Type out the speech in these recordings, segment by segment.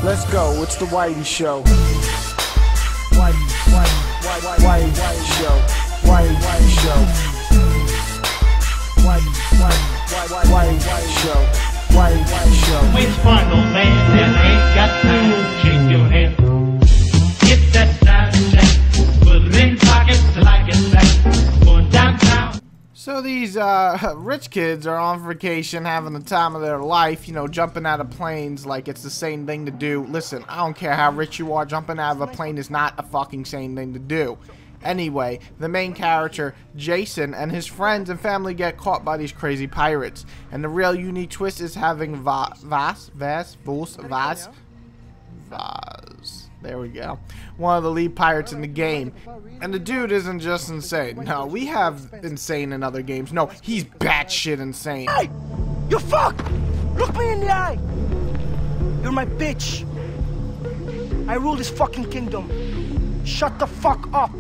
Let's go, it's the Whitey Show. Whitey Show. Whitey Show. Whitey Show. Whitey Show. Which fun, old man, and I ain't got time to shake your hand. Get that side check, put it in pockets till I get back. Going downtown. So these rich kids are on vacation, having the time of their life, you know, jumping out of planes like it's the same thing to do. Listen, I don't care how rich you are, jumping out of a plane is not a fucking same thing to do. Anyway, the main character, Jason, and his friends and family get caught by these crazy pirates. And the real unique twist is having Vaz, there we go, one of the lead pirates in the game. And the dude isn't just insane. No, we have insane in other games. No, he's batshit insane. Hey! You fuck! Look me in the eye! You're my bitch. I rule this fucking kingdom. Shut the fuck up.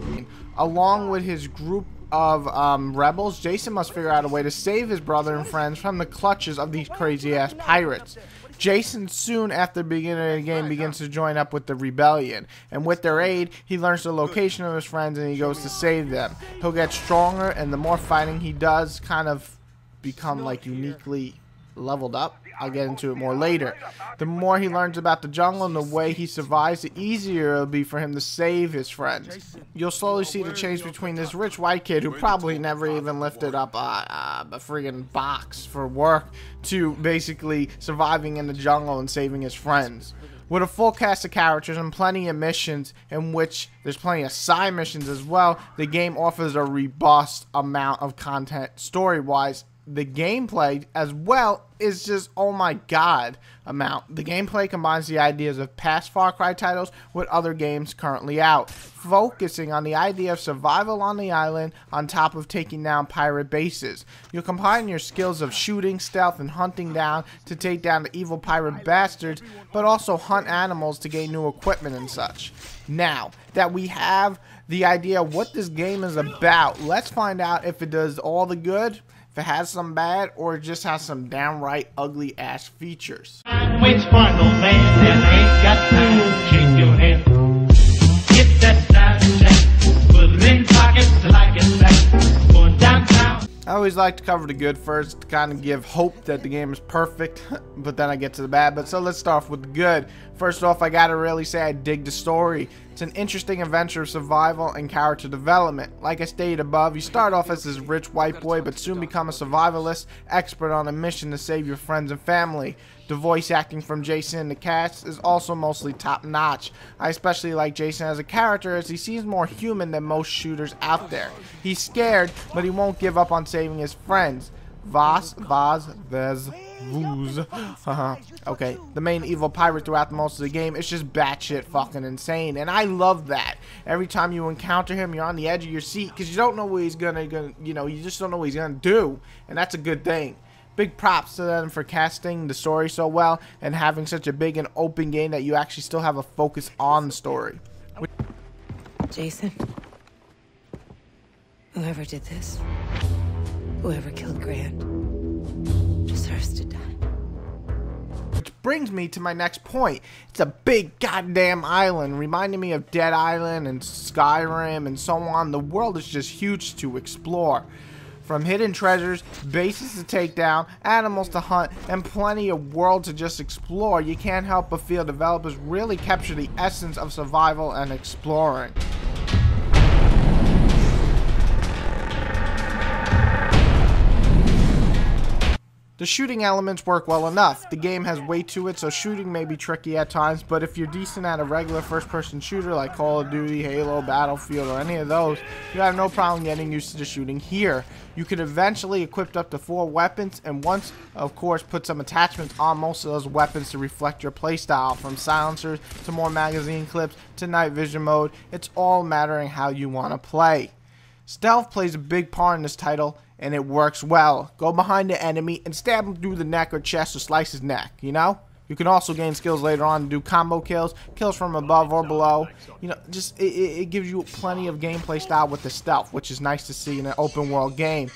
Along with his group of rebels, Jason must figure out a way to save his brother and friends from the clutches of these crazy ass pirates. Jason soon after the beginning of the game begins to join up with the rebellion, and with their aid he learns the location of his friends and he goes to save them. He'll get stronger, and the more fighting he does, kind of become like uniquely leveled up. I'll get into it more later. The more he learns about the jungle and the way he survives, the easier it'll be for him to save his friends. You'll slowly see the change between this rich white kid who probably never even lifted up a friggin' box for work to basically surviving in the jungle and saving his friends. With a full cast of characters and plenty of missions, in which there's plenty of side missions as well, the game offers a robust amount of content story-wise. The gameplay as well is just, oh my god, amount. The gameplay combines the ideas of past Far Cry titles with other games currently out, focusing on the idea of survival on the island on top of taking down pirate bases. You'll combine your skills of shooting, stealth, and hunting down to take down the evil pirate bastards, but also hunt animals to gain new equipment and such. Now that we have the idea of what this game is about, let's find out if it does all the good, if it has some bad, or it just has some downright ugly ass features. Which fun, old man, and I ain't got time to shake your hand. Get that side check, put it in pockets till I get back. Going downtown. I always like to cover the good first to kind of give hope that the game is perfect, but then I get to the bad. But so let's start off with the good. First off, I gotta really say I dig the story. It's an interesting adventure of survival and character development. Like I stated above, you start off as this rich white boy, but soon become a survivalist expert on a mission to save your friends and family. The voice acting from Jason in the cast is also mostly top notch. I especially like Jason as a character as he seems more human than most shooters out there. He's scared, but he won't give up on saving his friends. Okay, the main evil pirate throughout most of the game is just batshit fucking insane, and I love that. Every time you encounter him, you're on the edge of your seat because you don't know what he's gonna, you know, you just don't know what he's gonna do, and that's a good thing. Big props to them for casting the story so well and having such a big and open game that you actually still have a focus on the story. Jason, whoever did this, whoever killed Grant, deserves to die. Which brings me to my next point. It's a big goddamn island, reminding me of Dead Island and Skyrim and so on. The world is just huge to explore. From hidden treasures, bases to take down, animals to hunt, and plenty of world to just explore, you can't help but feel developers really capture the essence of survival and exploring. The shooting elements work well enough. The game has weight to it, so shooting may be tricky at times, but if you're decent at a regular first-person shooter like Call of Duty, Halo, Battlefield, or any of those, you have no problem getting used to the shooting here. You can eventually equip up to 4 weapons, and once, of course, put some attachments on most of those weapons to reflect your playstyle, from silencers to more magazine clips to night vision mode. It's all mattering how you want to play. Stealth plays a big part in this title, and it works well. Go behind the enemy and stab him through the neck or chest or slice his neck, you know? You can also gain skills later on to do combo kills, kills from above or below. You know, just it gives you plenty of gameplay style with the stealth, which is nice to see in an open world game.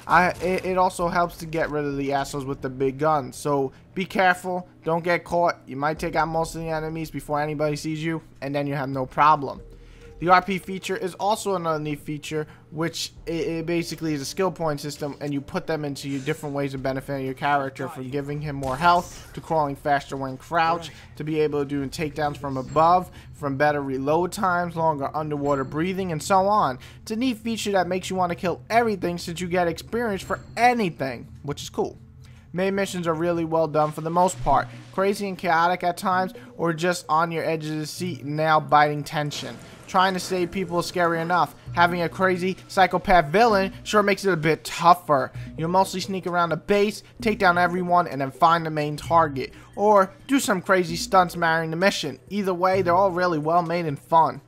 It also helps to get rid of the assholes with the big guns. So be careful, don't get caught. You might take out most of the enemies before anybody sees you, and then you have no problem. The RP feature is also another neat feature, which it basically is a skill point system, and you put them into your different ways of benefiting your character, from giving him more health, to crawling faster when crouched, to be able to do takedowns from above, from better reload times, longer underwater breathing, and so on. It's a neat feature that makes you want to kill everything, since you get experience for anything, which is cool. Main missions are really well done for the most part, crazy and chaotic at times, or just on your edge of the seat, nail-biting tension. Trying to save people is scary enough. Having a crazy psychopath villain sure makes it a bit tougher. You'll mostly sneak around the base, take down everyone, and then find the main target. Or do some crazy stunts marrying the mission. Either way, they're all really well made and fun.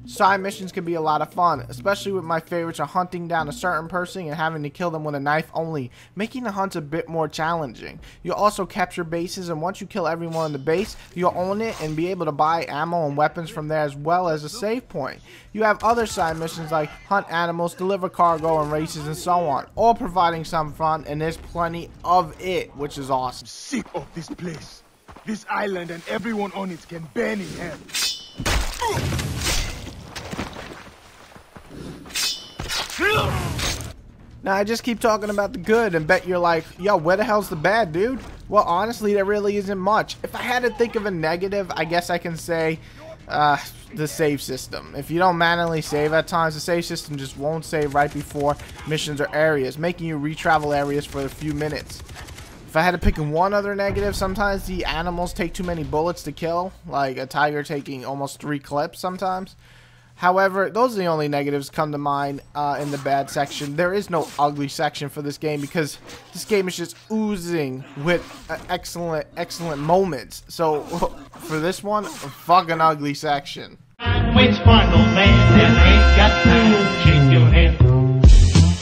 Side missions can be a lot of fun, especially with my favorites of hunting down a certain person and having to kill them with a knife only, making the hunts a bit more challenging. You'll also capture bases, and once you kill everyone in the base, you'll own it and be able to buy ammo and weapons from there, as well as a save point. You have other side missions like hunt animals, deliver cargo, and races, and so on, all providing some fun, and there's plenty of it, which is awesome. Sick of this place. This island and everyone on it can burn in hell. Now, I just keep talking about the good and bet you're like, yo, where the hell's the bad, dude? Well, honestly, there really isn't much. If I had to think of a negative, I guess I can say the save system. If you don't manually save at times, the save system just won't save right before missions or areas, making you retravel areas for a few minutes. If I had to pick one other negative, sometimes the animals take too many bullets to kill, like a tiger taking almost 3 clips sometimes. However, those are the only negatives come to mind in the bad section. There is no ugly section for this game, because this game is just oozing with excellent moments. So for this one, a fucking ugly section. Waits for no man that ain't got time to shake your head.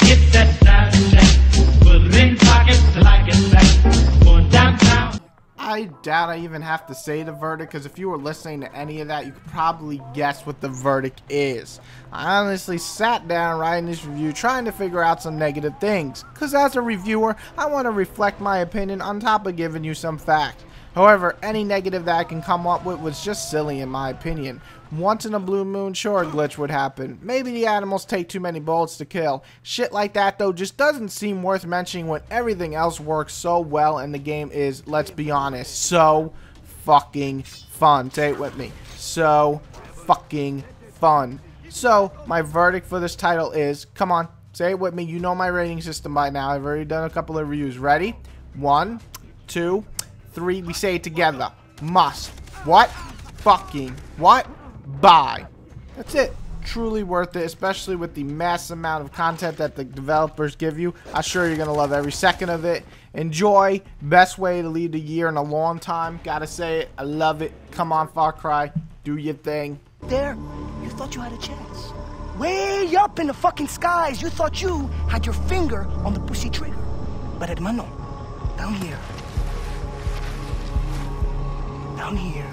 Get that side check, put it in pockets like it's back. Going downtown. I doubt I even have to say the verdict, because if you were listening to any of that, you could probably guess what the verdict is. I honestly sat down writing this review trying to figure out some negative things, because as a reviewer, I want to reflect my opinion on top of giving you some fact. However, any negative that I can come up with was just silly in my opinion. Once in a blue moon, sure, a glitch would happen. Maybe the animals take too many bullets to kill. Shit like that, though, just doesn't seem worth mentioning when everything else works so well and the game is, let's be honest, so fucking fun. Say it with me. So fucking fun. So, my verdict for this title is, come on, say it with me. You know my rating system by now. I've already done a couple of reviews. Ready? 1, 2, 3. We say it together. Must. What? Fucking. What? Buy. That's it. Truly worth it, especially with the mass amount of content that the developers give you. I'm sure you're gonna love every second of it. Enjoy. Best way to lead the year in a long time. Gotta say it. I love it. Come on, Far Cry. Do your thing. There, you thought you had a chance. Way up in the fucking skies, you thought you had your finger on the pussy trigger. But hermano, down here. Down here.